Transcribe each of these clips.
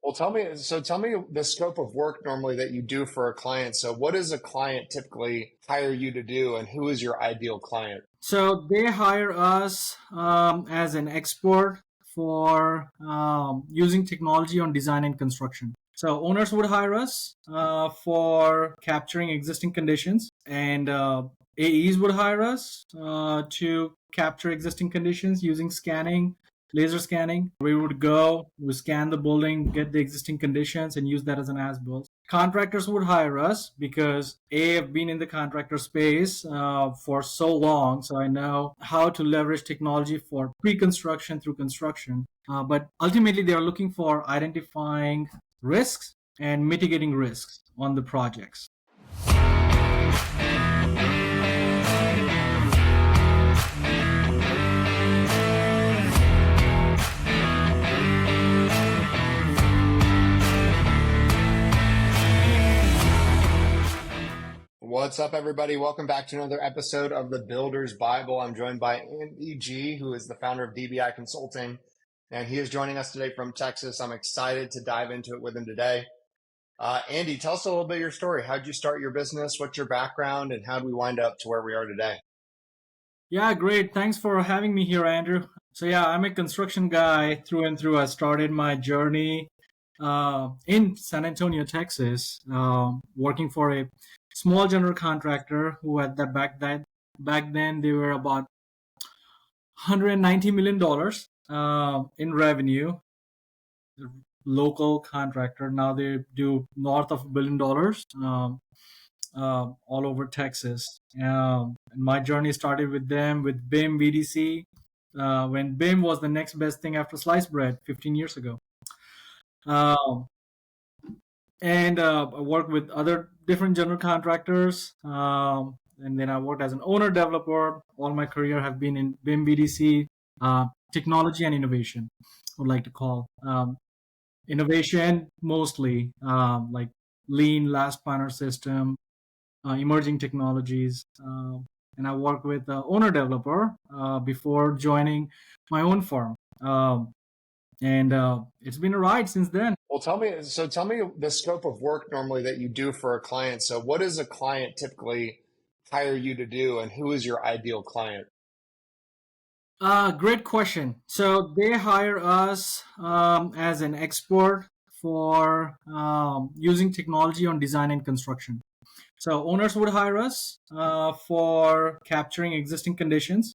Well, tell me the scope of work normally that you do for a client. So what does a client typically hire you to do, and who is your ideal client? So they hire us as an expert for using technology on design and construction. So owners would hire us for capturing existing conditions, and AEs would hire us to capture existing conditions using scanning, laser scanning. We scan the building, get the existing conditions, and use that as an as-built. Contractors would hire us because I've been in the contractor space for so long, so I know how to leverage technology for pre-construction through construction. But ultimately, they are looking for identifying risks and mitigating risks on the projects. What's up, everybody? Welcome back to another episode of the Builder's Bible. I'm joined by Andy G, who is the founder of DBI Consulting, and he is joining us today from Texas. I'm excited to dive into it with him today. Andy, tell us a little bit of your story. How'd you start your business? What's your background, and how did we wind up to where we are today? Yeah, great. Thanks for having me here, Andrew. So yeah, I'm a construction guy through and through. I started my journey in San Antonio, Texas, working for a small general contractor who at that back then they were about $190 million in revenue. Local contractor. Now they do north of $1 billion all over Texas. And my journey started with them with BIM VDC when BIM was the next best thing after sliced bread 15 years ago. Um, and I worked with other different general contractors. And then I worked as an owner developer. All my career have been in BIM VDC, technology and innovation, I would like to call. Innovation mostly like lean last planner system, emerging technologies. And I worked with owner developer before joining my own firm. And it's been a ride since then. Well, tell me the scope of work normally that you do for a client. So what does a client typically hire you to do, and who is your ideal client? Great question. So they hire us as an expert for using technology on design and construction. So owners would hire us for capturing existing conditions,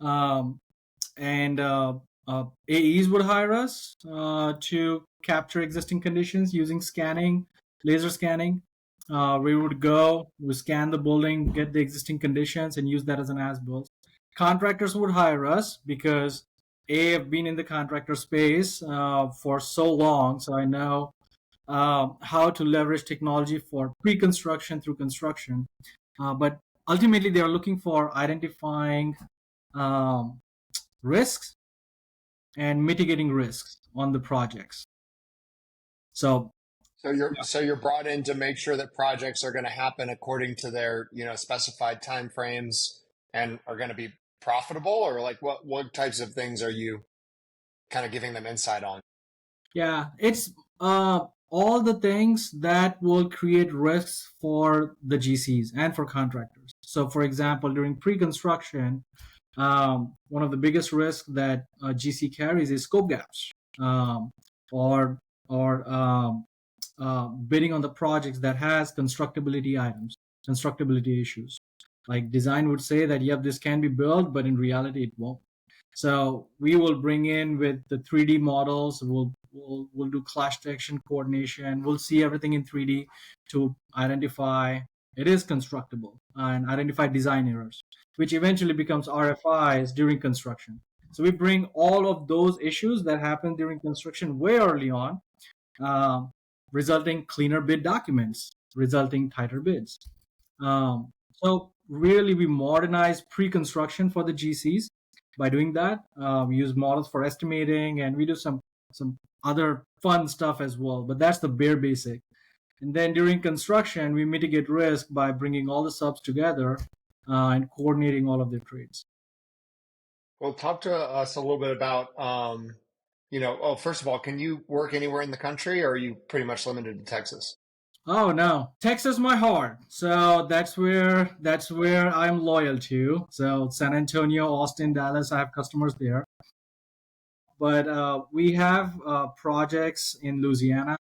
um, and AEs would hire us to capture existing conditions using scanning, laser scanning. We scan the building, get the existing conditions, and use that as an as-built. Contractors would hire us because I've been in the contractor space for so long, so I know how to leverage technology for pre-construction through construction. But ultimately, they are looking for identifying um, risks and mitigating risks on the projects. So So you're brought in to make sure that projects are going to happen according to their, specified time frames and are going to be profitable, or like what types of things are you kind of giving them insight on? yeah, it's all the things that will create risks for the GCs and for contractors. So, for example, during pre-construction, one of the biggest risks that a GC carries is scope gaps, or bidding on the projects that has constructability issues. Like design would say that, yep, this can be built, but in reality, it won't. So we will bring in with the 3D models. We'll do clash detection coordination. We'll see everything in 3D to identify it is constructible and identify design errors, which eventually becomes RFIs during construction. So we bring all of those issues that happen during construction way early on, uh, resulting cleaner bid documents, resulting tighter bids. So really, we modernize pre-construction for the GCs. By doing that, we use models for estimating, and we do some other fun stuff as well. But that's the bare basic. And then during construction, we mitigate risk by bringing all the subs together and coordinating all of their trades. Well, talk to us a little bit about First of all, can you work anywhere in the country, or are you pretty much limited to Texas? Oh no, Texas, my heart. So that's where I'm loyal to. So San Antonio, Austin, Dallas, I have customers there. But we have projects in Louisiana.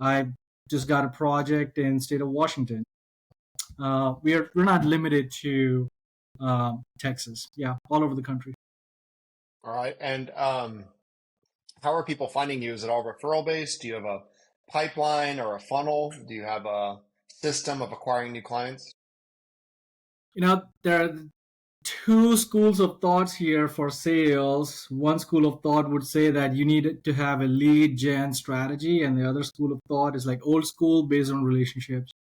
I just got a project in state of Washington. We're not limited to Texas. Yeah, all over the country. All right. And how are people finding you? Is it all referral based? Do you have a pipeline or a funnel? Do you have a system of acquiring new clients? There are two schools of thoughts here for sales. One school of thought would say that you need to have a lead gen strategy, and the other school of thought is like old school based on relationships.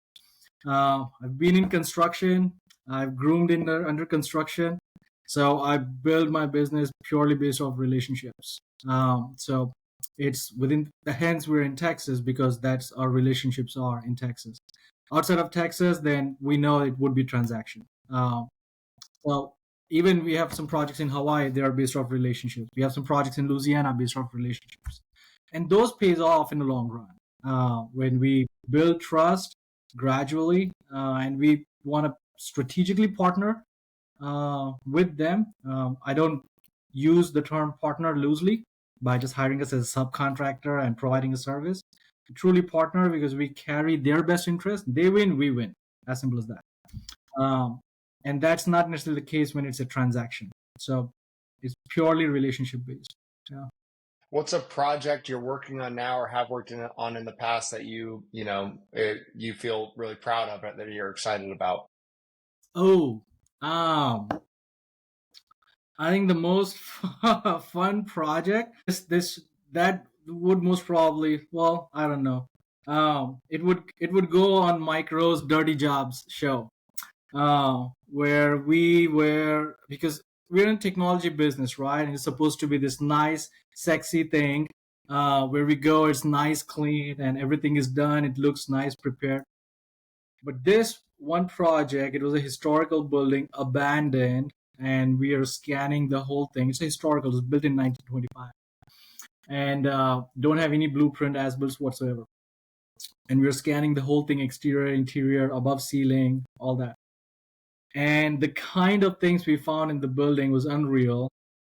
I've been in construction. I've groomed in under construction. So I build my business purely based off relationships. So it's within the hence we're in Texas because that's our relationships are in Texas. Outside of Texas, then we know it would be transaction. Well, even we have some projects in Hawaii, they are based off relationships. We have some projects in Louisiana based off relationships. And those pays off in the long run. When we build trust gradually and we want to strategically partner with them. I don't use the term partner loosely by just hiring us as a subcontractor and providing a service. We truly partner because we carry their best interest. They win, we win. As simple as that. Um, and that's not necessarily the case when it's a transaction. So it's purely relationship based. Yeah. What's a project you're working on now or have on in the past that you feel really proud of it, that you're excited about? Oh, um, I think the most fun project this that would most probably, well, I don't know. It would go on Mike Rowe's Dirty Jobs show, where we were, because we're in technology business, right? And it's supposed to be this nice, sexy thing where we go, it's nice, clean, and everything is done. It looks nice, prepared. But this one project, it was a historical building, abandoned, and we are scanning the whole thing. It's historical. It was built in 1925, and don't have any blueprint as built whatsoever. And we are scanning the whole thing, exterior, interior, above ceiling, all that. And the kind of things we found in the building was unreal.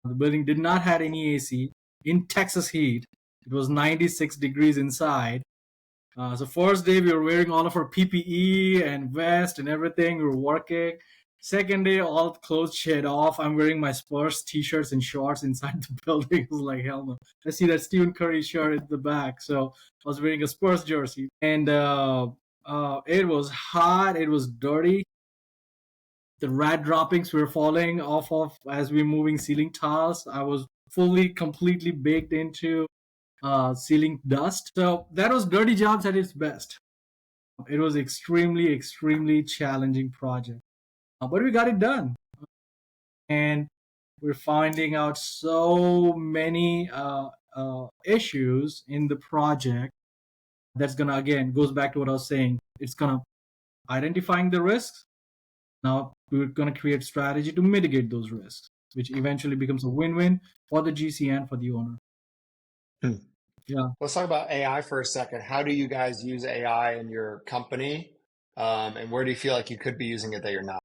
The building did not have any AC in Texas heat. It was 96 degrees inside. So first day we were wearing all of our PPE and vest and everything. We were working. Second day, all clothes shed off. I'm wearing my Spurs t-shirts and shorts inside the building. It was like, hell no. I see that Stephen Curry shirt at the back. So I was wearing a Spurs jersey. And it was hot. It was dirty. The rat droppings were falling off of as we were moving ceiling tiles. I was fully, completely baked into ceiling dust. So that was Dirty Jobs at its best. It was extremely, extremely challenging project, but we got it done, and we're finding out so many issues in the project. That's gonna, again, goes back to what I was saying. It's gonna identifying the risks. Now we're gonna create strategy to mitigate those risks, which eventually becomes a win-win for the GC and for the owner. Hmm. Yeah. Let's talk about AI for a second. How do you guys use AI in your company? And where do you feel like you could be using it that you're not?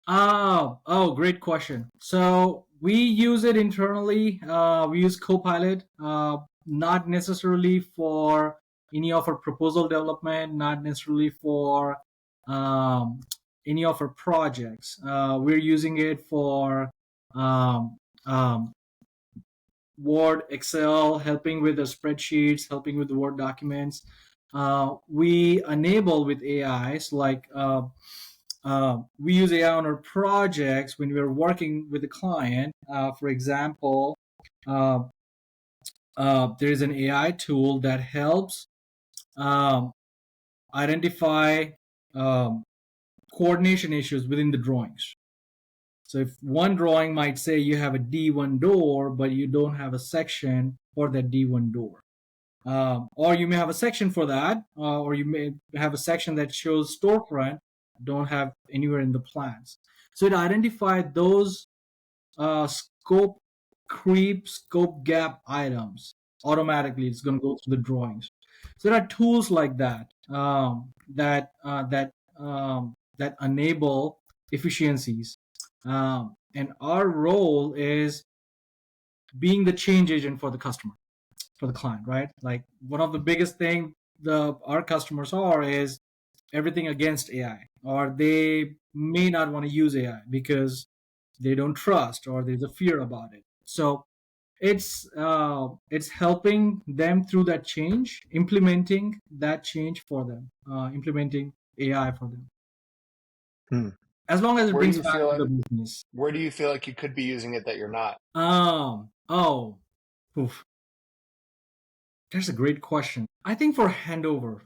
Oh, great question. So we use it internally. We use Copilot, not necessarily for any of our proposal development, not necessarily for um, any of our projects. We're using it for um, um, Word, Excel, helping with the spreadsheets, helping with the Word documents. We enable with AIs like we use AI on our projects when we're working with a client. For example, uh, there is an AI tool that helps um, identify um, coordination issues within the drawings. So if one drawing might say you have a D1 door, but you don't have a section for that D1 door. Or you may have a section for that, or you may have a section that shows storefront, don't have anywhere in the plans. So it identified those scope creep, scope gap items automatically. It's going to go through the drawings. So there are tools like that that enable efficiencies, and our role is being the change agent for the customer, for the client, right? Like one of the biggest thing our customers are is everything against AI, or they may not want to use AI because they don't trust or there's a fear about it. So it's helping them through that change, implementing that change for them, implementing AI for them, Hmm. as long as it Where do brings you feel value to like the business. where do you feel like you could be using it that you're not? Oh, oof, that's a great question. I think for handover,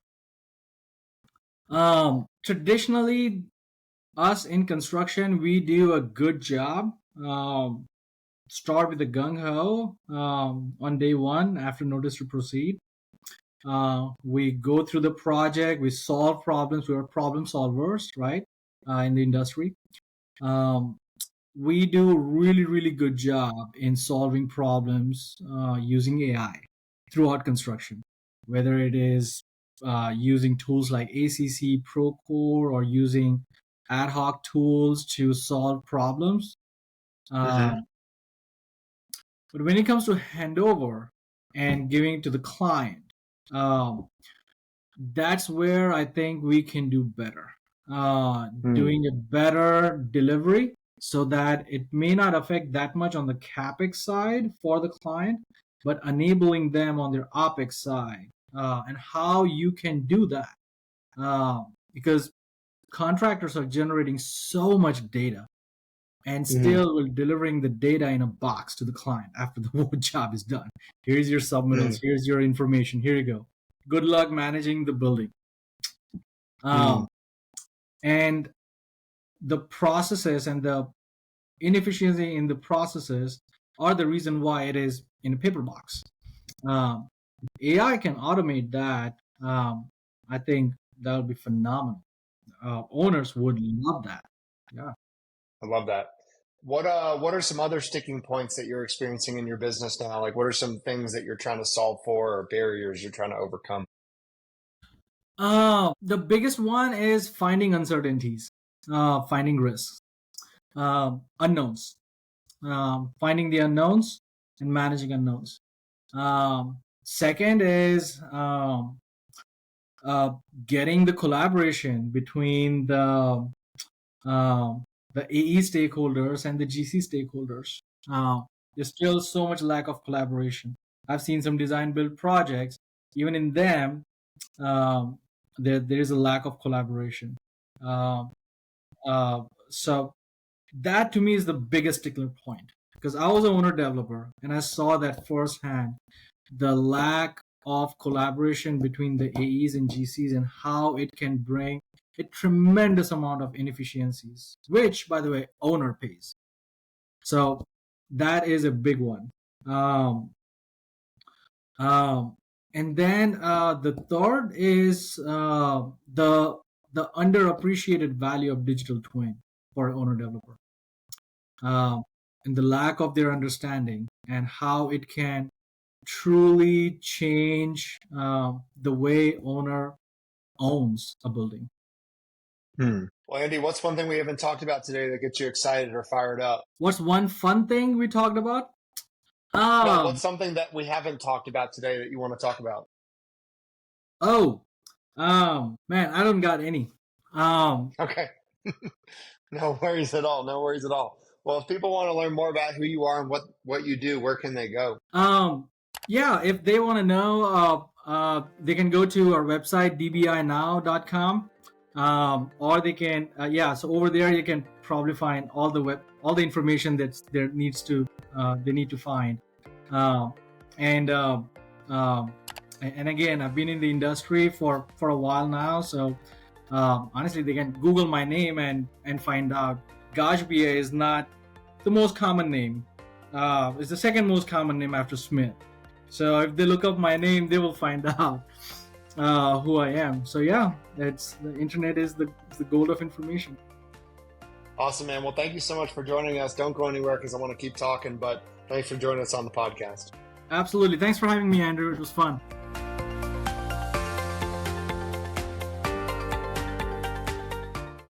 traditionally, us in construction, we do a good job. Start with the gung ho on day one after notice to proceed. We go through the project, we solve problems. We are problem solvers, right? In the industry, um, we do a really, really good job in solving problems using AI throughout construction, whether it is using tools like ACC, Procore, or using ad hoc tools to solve problems. Mm-hmm. Um, but when it comes to handover and giving to the client, um, that's where I think we can do better. Hmm. Doing a better delivery so that it may not affect that much on the capex side for the client, but enabling them on their opex side, and how you can do that, because contractors are generating so much data and Mm-hmm. still delivering the data in a box to the client after the whole job is done. Here's your submittals. Here's your information. Here you go. Good luck managing the building. Mm-hmm. Um, and the processes and the inefficiency in the processes are the reason why it is in a paper box. Um, AI can automate that. I think that would be phenomenal. Owners would love that. Yeah. I love that. What are some other sticking points that you're experiencing in your business now? Like what are some things that you're trying to solve for or barriers you're trying to overcome? The biggest one is finding uncertainties, finding risks, unknowns, finding the unknowns and managing unknowns. Second is uh, getting the collaboration between um, the AE stakeholders and the GC stakeholders. There's still so much lack of collaboration. I've seen some design build projects, even in them, um, there is a lack of collaboration. Um, so that to me is the biggest stickler point, because I was an owner developer and I saw that firsthand, the lack of collaboration between the AEs and GCs and how it can bring a tremendous amount of inefficiencies, which by the way owner pays. So that is a big one. Um, um, and then the third is the underappreciated value of digital twin for owner developer, um, and the lack of their understanding and how it can truly change the way owner owns a building. Well, Andy, what's one thing we haven't talked about today that gets you excited or fired up? What's one fun thing we talked about? No, Um, what's something that we haven't talked about today that you want to talk about? oh, man, I don't got any. Um, Okay. No worries at all. No worries at all. Well, if people want to learn more about who you are and what you do, where can they go? yeah, if they want to know, they can go to our website, dbinow.com. Or they can, so over there you can probably find all the information that they need to find. Um, and and again, I've been in the industry for a while now, so honestly, they can Google my name and find out. Gajbhiye is not the most common name. It's the second most common name after Smith. So if they look up my name, they will find out who I am. So yeah, the internet is the gold of information. Awesome, man. Well, thank you so much for joining us. Don't go anywhere because I want to keep talking, but Thanks for joining us on the podcast. Absolutely. Thanks for having me, Andrew. It was fun.